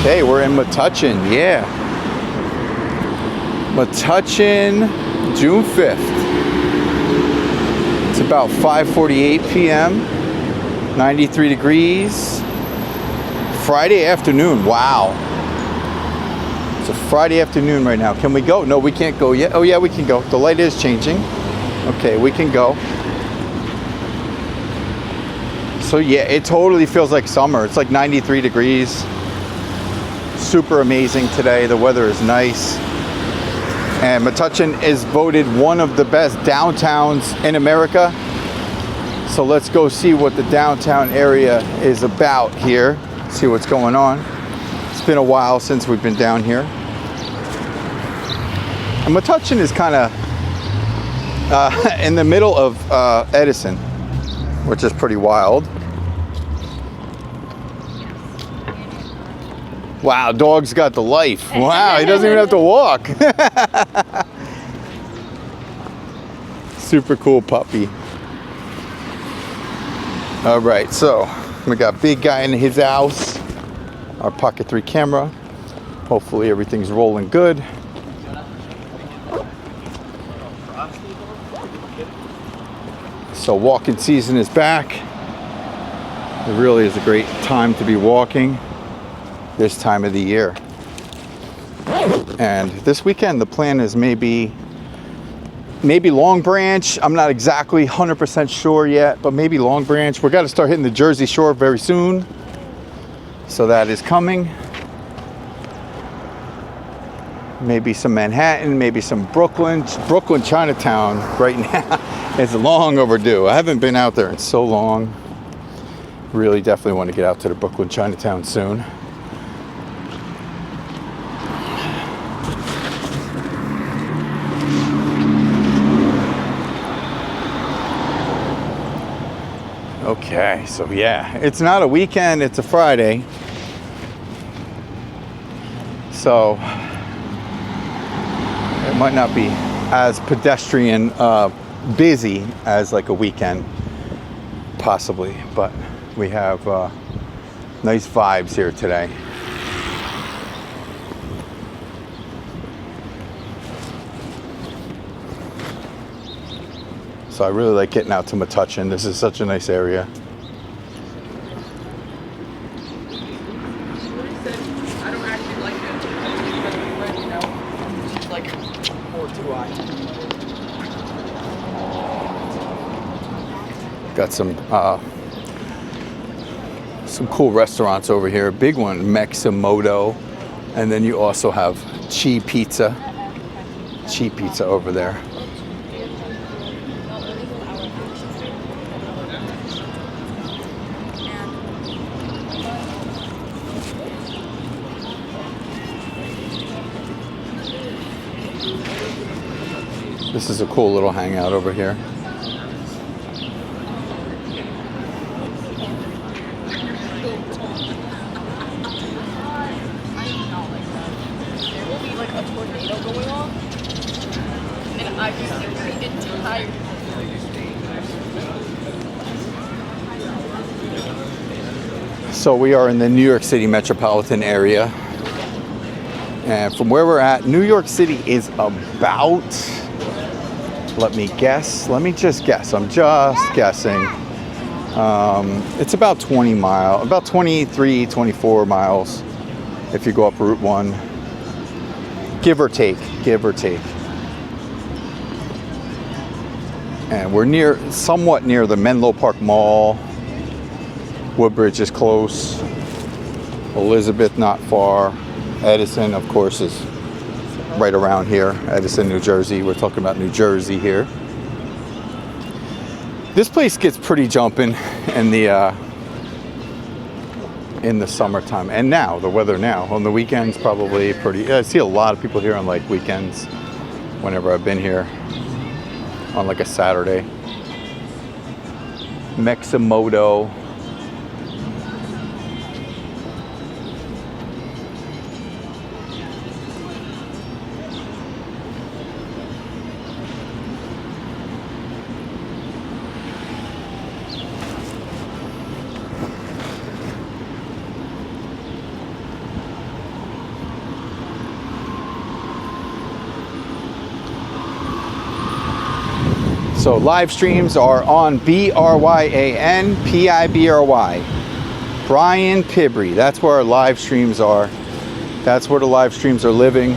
Okay, we're in Metuchen, yeah. Metuchen, June 5th. It's about 5:48 p.m., 93 degrees. Friday afternoon, wow. It's a Friday afternoon right now. Can we go? No, we can't go yet. Oh yeah, we can go. The light is changing. Okay, we can go. So yeah, it totally feels like summer. It's like 93 degrees. Super amazing today. The weather is nice. And Metuchen is voted one of the best downtowns in America. So let's go see what the downtown area is about here. See what's going on. It's been a while since we've been down here. And Metuchen is kind of in the middle of Edison, which is pretty wild. Wow, dog's got the life. Wow, he doesn't even have to walk. Super cool puppy. All right, so we got big guy in his house, our Pocket 3 camera. Hopefully everything's rolling good. So walking season is back. It really is a great time to be walking this time of the year. And this weekend the plan is maybe Long Branch. I'm not exactly 100% sure yet, but maybe Long Branch. We've got to start hitting the Jersey Shore very soon. So that is coming. Maybe some Manhattan, maybe some Brooklyn. Brooklyn Chinatown right now is long overdue. I haven't been out there in so long. Really definitely want to get out to the Brooklyn Chinatown soon. Okay, so yeah, it's not a weekend, it's a Friday. So it might not be as pedestrian busy as like a weekend, possibly, but we have nice vibes here today. So I really like getting out to Metuchen. This is such a nice area. I don't actually like it. You know, it's like 4-2-I. Got some cool restaurants over here. A big one, Meximoto, and then you also have Chi Pizza over there. This is a cool little hangout over here. So we are in the New York City metropolitan area. And from where we're at, New York City is about, let me just guess. I'm just guessing. It's about 23, 24 miles if you go up Route 1. Give or take. And we're somewhat near the Menlo Park Mall. Woodbridge is close. Elizabeth not far. Edison, of course, is right around here. Edison, New Jersey. We're talking about New Jersey here. This place gets pretty jumping in the summertime, and now the weather now on the weekends probably pretty. I see a lot of people here on like weekends. Whenever I've been here on like a Saturday. Meximoto. So live streams are on Bryan Pibry. Brian Pibry. That's where our live streams are. That's where the live streams are living.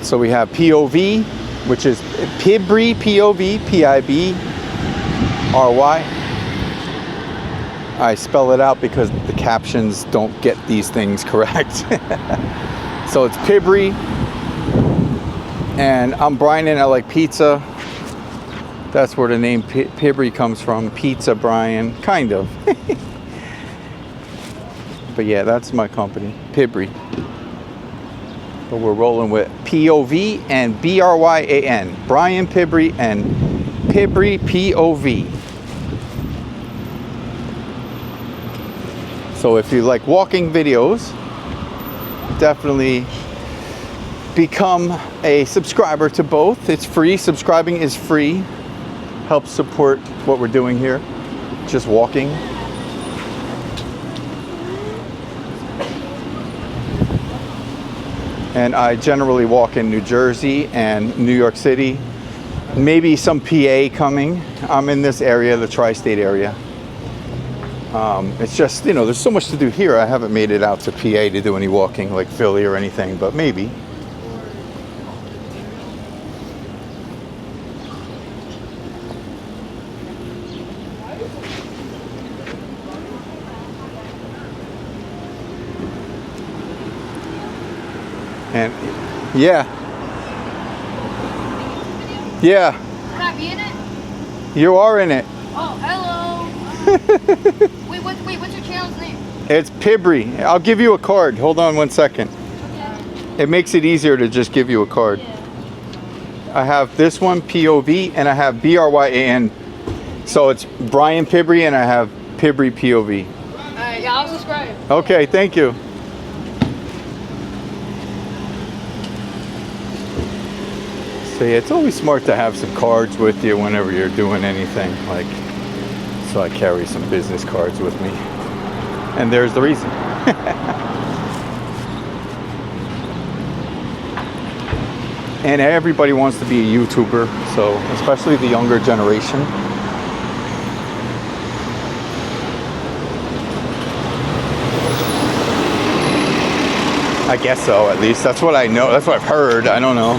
So we have POV, which is Pibry, POV, Pibry. I spell it out because the captions don't get these things correct. So it's Pibry. And I'm Brian and I like pizza. That's where the name Pibry comes from. Pizza Brian, kind of. But yeah, that's my company, Pibry. But we're rolling with POV and Bryan. Brian Pibry and Pibry POV. So if you like walking videos, definitely become a subscriber to both. It's free. Subscribing is free. Helps support what we're doing here. Just walking. And I generally walk in New Jersey and New York City. Maybe some PA coming. I'm in this area, the tri-state area. It's just, you know, there's so much to do here. I haven't made it out to PA to do any walking like Philly or anything, but maybe. And yeah. Yeah. Can I be in it? You are in it. Oh, hello. Wait, what's your channel's name? It's Pibry. I'll give you a card. Hold on one second. Okay. It makes it easier to just give you a card. Yeah. I have this one, POV, and I have Bryan. So it's Brian Pibry and I have Pibry POV. Alright, yeah, I'll subscribe. Okay, thank you. So yeah, it's always smart to have some cards with you whenever you're doing anything. Like, so I carry some business cards with me. And there's the reason. And everybody wants to be a YouTuber, so especially the younger generation. I guess so, at least. That's what I know. That's what I've heard. I don't know.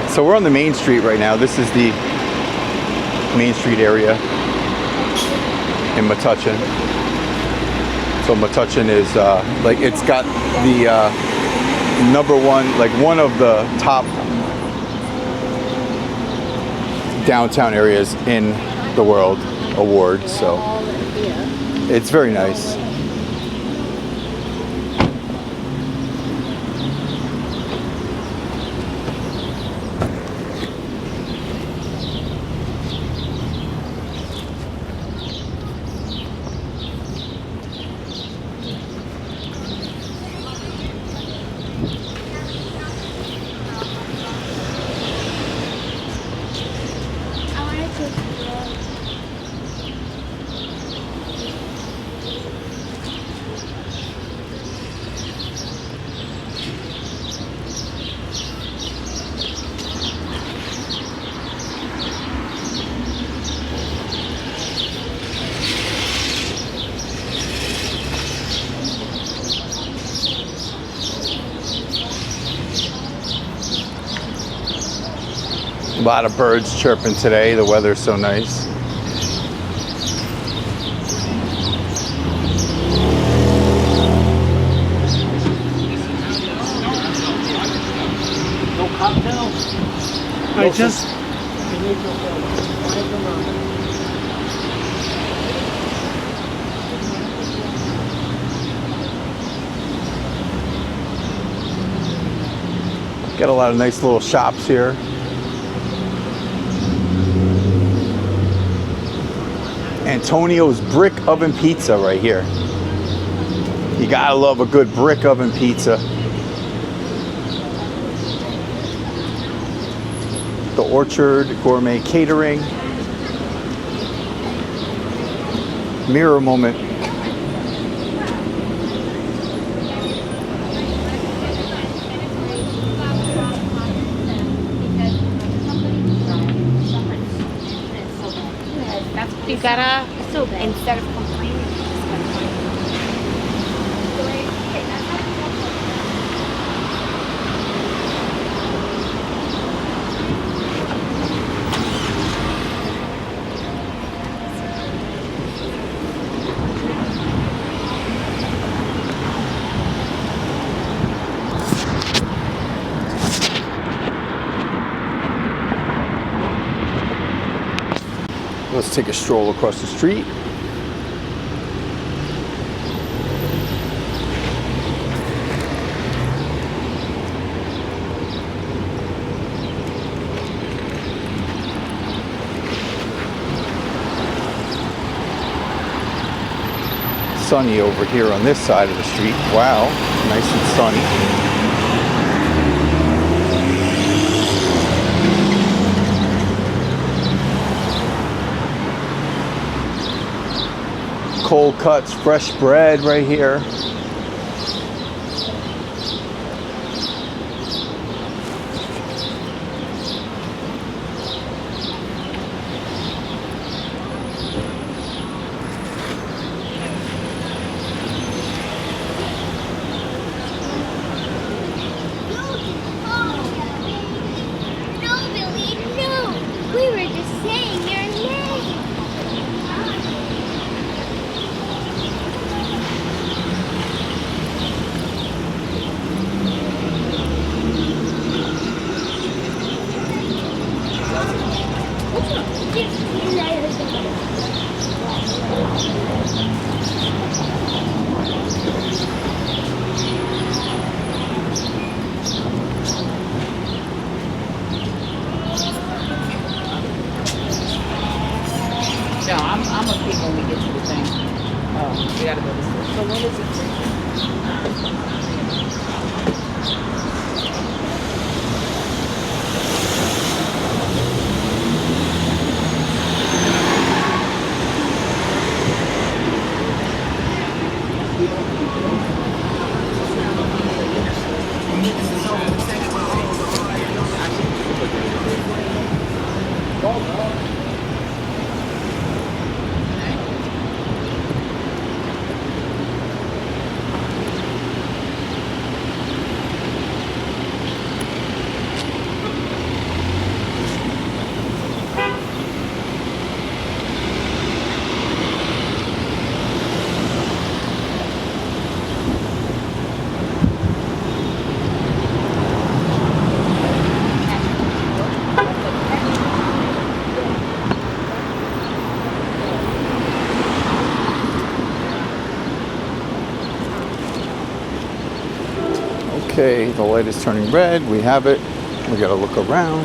So we're on the main street right now. This is the main street area in Metuchen. So Metuchen is like, it's got the number one, like one of the top downtown areas in the world awards. So it's very nice. A lot of birds chirping today. The weather's so nice. No cocktails? I just... Got a lot of nice little shops here. Antonio's Brick Oven Pizza right here. You gotta love a good brick oven pizza. The Orchard Gourmet Catering. Mirror Moment. gotta, So bad. instead of complaining, you just gotta find Let's take a stroll across the street. Sunny over here on this side of the street. Wow, nice and sunny. Cold cuts, fresh bread right here. No, Billy, no. We were just saying your name. No, I'm okay when we get to the thing. Oh, we gotta go this way. So what is it? Okay, the light is turning red. We have it. We gotta look around.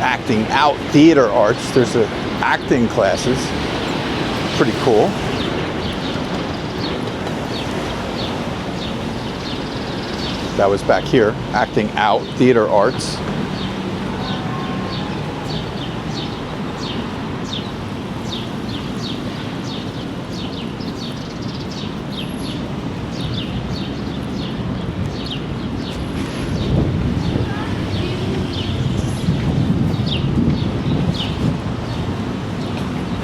Acting out theater arts. There's acting classes. Pretty cool. That was back here, acting out theater arts.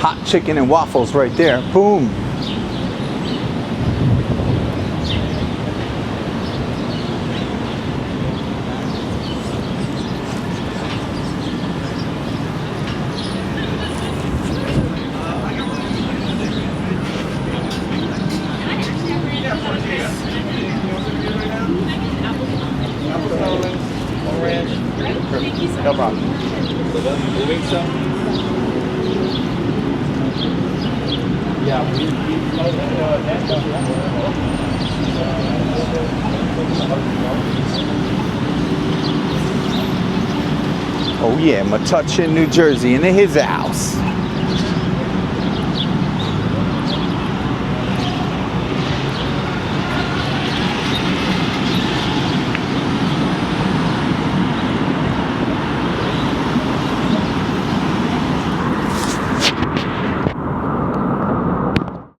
Hot chicken and waffles right there. Boom. No problem. Moving stuff? Yeah, Oh yeah, Metuchen, New Jersey, in his house.